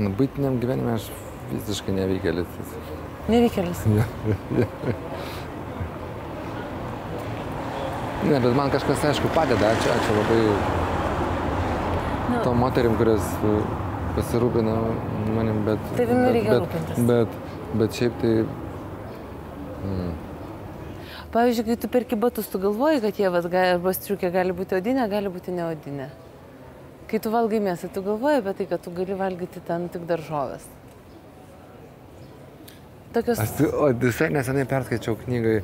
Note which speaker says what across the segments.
Speaker 1: nu, buitiniam gyvenime aš visiškai nevykėlis.
Speaker 2: Nevykėlis?
Speaker 1: Ne, bet man kažkas, aišku, padeda. Ačiū labai tom moterim, kurios pasirūpina manim, bet...
Speaker 2: Tavimi reikia rūpintis.
Speaker 1: Bet šiaip tai...
Speaker 2: Pavyzdžiui, kai tu perki batus, tu galvoji, kad jie arba striukė gali būti odinė, gali būti neodinė. Kai tu valgai mėsą, tu galvoji apie tai, kad tu gali valgyti ten tik daržovės. Tokios...
Speaker 1: Aš visai nesenai perskaičiau knygai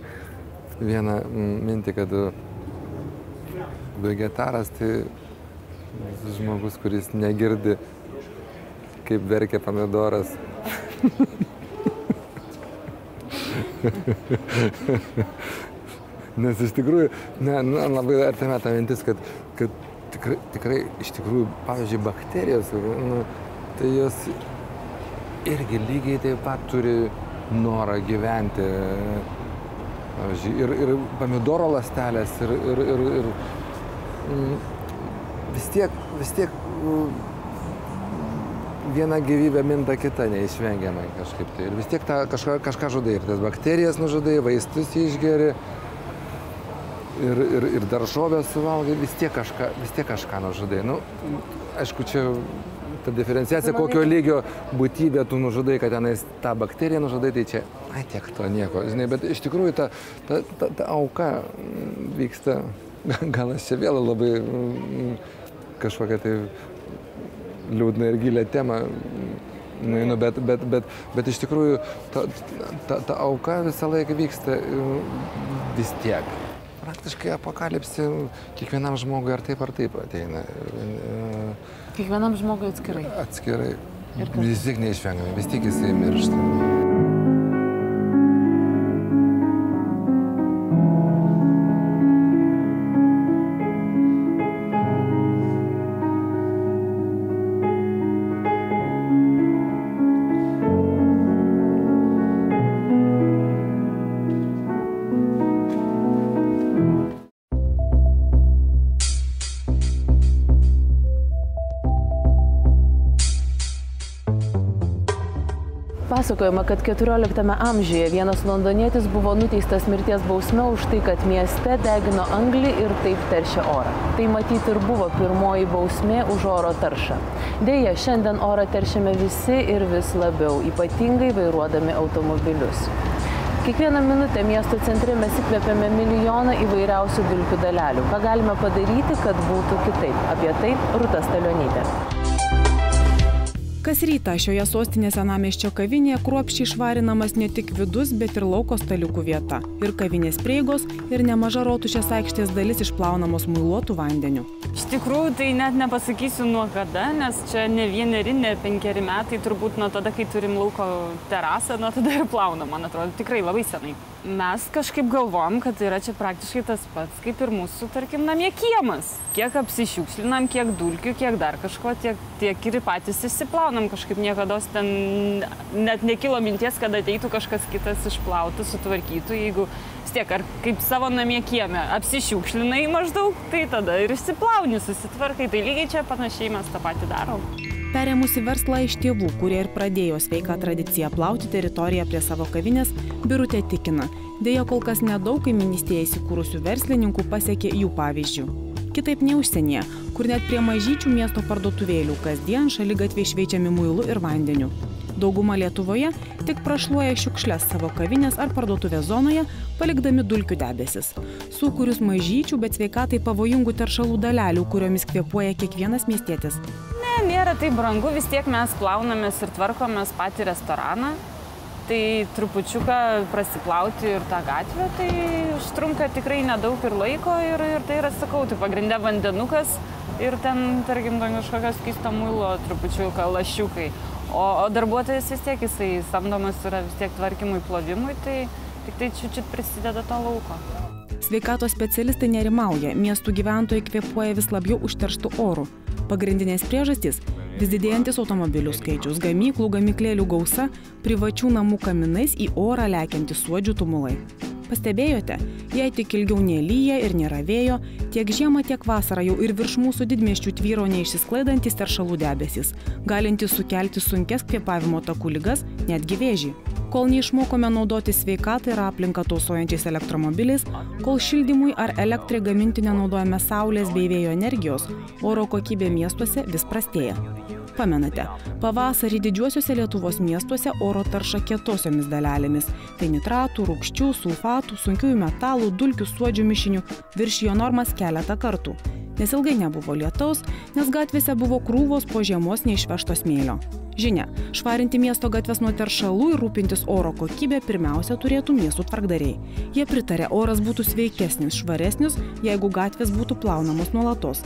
Speaker 1: vieną mintį, kad vegetaras tai žmogus, kuris negirdi, kaip verkia pomidoras. Nes iš tikrųjų, labai artima ta mintis, kad tikrai, iš tikrųjų, pavyzdžiui, bakterijos, tai jos irgi lygiai taip pat turi norą gyventi. Pavyzdžiui, ir pomidoro ląstelės, ir vis tiek viena gyvybė minta kita neišvengiamai kažkaip tai. Ir vis tiek kažką žudai. Ir tas bakterijas nužudai, vaistus išgeri, ir daržovės suvalgai, vis tiek kažką nužudai. Nu, aišku, čia ta diferenciacija, kokio lygio būtybė tu nužudai, kad tenais tą bakteriją nužudai, tai čia, tiek to nieko. Žinai, bet iš tikrųjų ta auka vyksta, gal aš čia vėl labai kažkokią tai liūdną ir gilę temą nueinu, bet iš tikrųjų ta auka visą laiką vyksta vis tiek. Praktiškai apokalipsė kiekvienam žmogui ar taip ateina.
Speaker 2: Kiekvienam žmogui atskirai?
Speaker 1: Atskirai. Vis tiek neišvengiamai, vis tiek jisai miršta.
Speaker 2: Pasakojama, kad 14 amžiuje vienas londonietis buvo nuteistas mirties bausme už tai, kad mieste degino anglį ir taip teršė orą. Tai matyti ir buvo pirmoji bausmė už oro taršą. Deja, šiandien orą teršiame visi ir vis labiau, ypatingai vairuodami automobilius. Kiekvieną minutę miesto centre mes įkvepiame milijoną įvairiausių dulkių dalelių. Ką galime padaryti, kad būtų kitaip? Apie tai Rūta Stalionytė.
Speaker 3: Kas rytą šioje sostinės senamiesčio kavinėje kruopščiai švarinamas ne tik vidus, bet ir lauko staliukų vieta. Ir kavinės prieigos, ir nemaža Rotušės aikštės dalis išplaunamos muiluotų vandeniu.
Speaker 4: Iš tikrųjų, tai net nepasakysiu nuo kada, nes čia ne 1, ne 5 metai, turbūt nuo tada, kai turim lauko terasą, nuo tada ir plaunam, man atrodo, tikrai labai senai. Mes kažkaip galvom, kad yra čia praktiškai tas pats, kaip ir mūsų, tarkim, namie kiemas. Kiek apsišiukšlinam, kiek dulkių, kiek dar kažko, tiek ir patys išsiplaunam. Kažkaip niekados ten net nekilo minties, kad ateitų kažkas kitas išplautų, sutvarkytų. Jeigu vis tiek, ar kaip savo namie kieme apsišiukšlinai maždaug, tai tada ir išsiplauni, susitvarkai. Tai lygiai čia panašiai mes tą patį darom.
Speaker 3: Perėmusi verslą iš tėvų, kurie ir pradėjo sveiką tradiciją plauti teritoriją prie savo kavinės, Birutė tikina, deja kol kas nedaug kaiminystėje įsikūrusių verslininkų pasiekė jų pavyzdžių. Kitaip nei užsienyje, kur net prie mažyčių miesto parduotuvėlių kasdien šaligatviai šveičiami muilu ir vandeniu. Dauguma Lietuvoje tik prašluoja šiukšles savo kavinės ar parduotuvės zonoje, palikdami dulkių debesis. Sukūrius mažyčių, bet sveikatai pavojingų teršalų dalelių, kuriomis kvėpuoja kiekvienas miestietis.
Speaker 4: Nėra taip brangu, vis tiek mes plaunamės ir tvarkomės patį restoraną. Tai trupučiuką prasiplauti ir tą gatvę, tai užtrunka tikrai nedaug ir laiko ir tai yra, sakau, tai pagrinde vandenukas ir ten, tarkim, kažkokios skysto muilo trupučiuką lašiukai. O darbuotojas vis tiek jisai samdomas yra vis tiek tvarkymui, plovimui, tai tik tai čiut prisideda to lauko.
Speaker 3: Sveikatos specialistai nerimauja, miestų gyventojai kvėpuoja vis labiau užterštų orų. Pagrindinės priežastys – vis didėjantis automobilių skaičius, gamyklų, gamyklėlių gausa, privačių namų kaminais į orą lekiantys suodžių tumulai. Pastebėjote, jei tik ilgiau nelyja ir nėra vėjo, tiek žiemą, tiek vasarą jau ir virš mūsų didmiesčių tvyro neišsisklaidantis teršalų debesys, galintys sukelti sunkes kvėpavimo takų ligas, netgi vėžį. Kol neišmokome naudoti sveikatą ir aplinką tausojančiais elektromobiliais, kol šildymui ar elektrai gaminti nenaudojame saulės bei vėjo energijos, oro kokybė miestuose vis prastėja. Pamenate, pavasarį didžiuosiuose Lietuvos miestuose oro tarša kietosiomis dalelėmis. Tai nitratų, rūgščių, sulfatų, sunkiųjų metalų, dulkių, suodžių mišinių viršijo normas keletą kartų. Nes ilgai nebuvo lietaus, nes gatvėse buvo krūvos po žiemos neišvežto smėlio. Žinia, švarinti miesto gatves nuo teršalų ir rūpintis oro kokybę pirmiausia turėtų miestų tvarkdariai. Jie pritarė, oras būtų sveikesnis, švaresnis, jeigu gatvės būtų plaunamos nuolatos.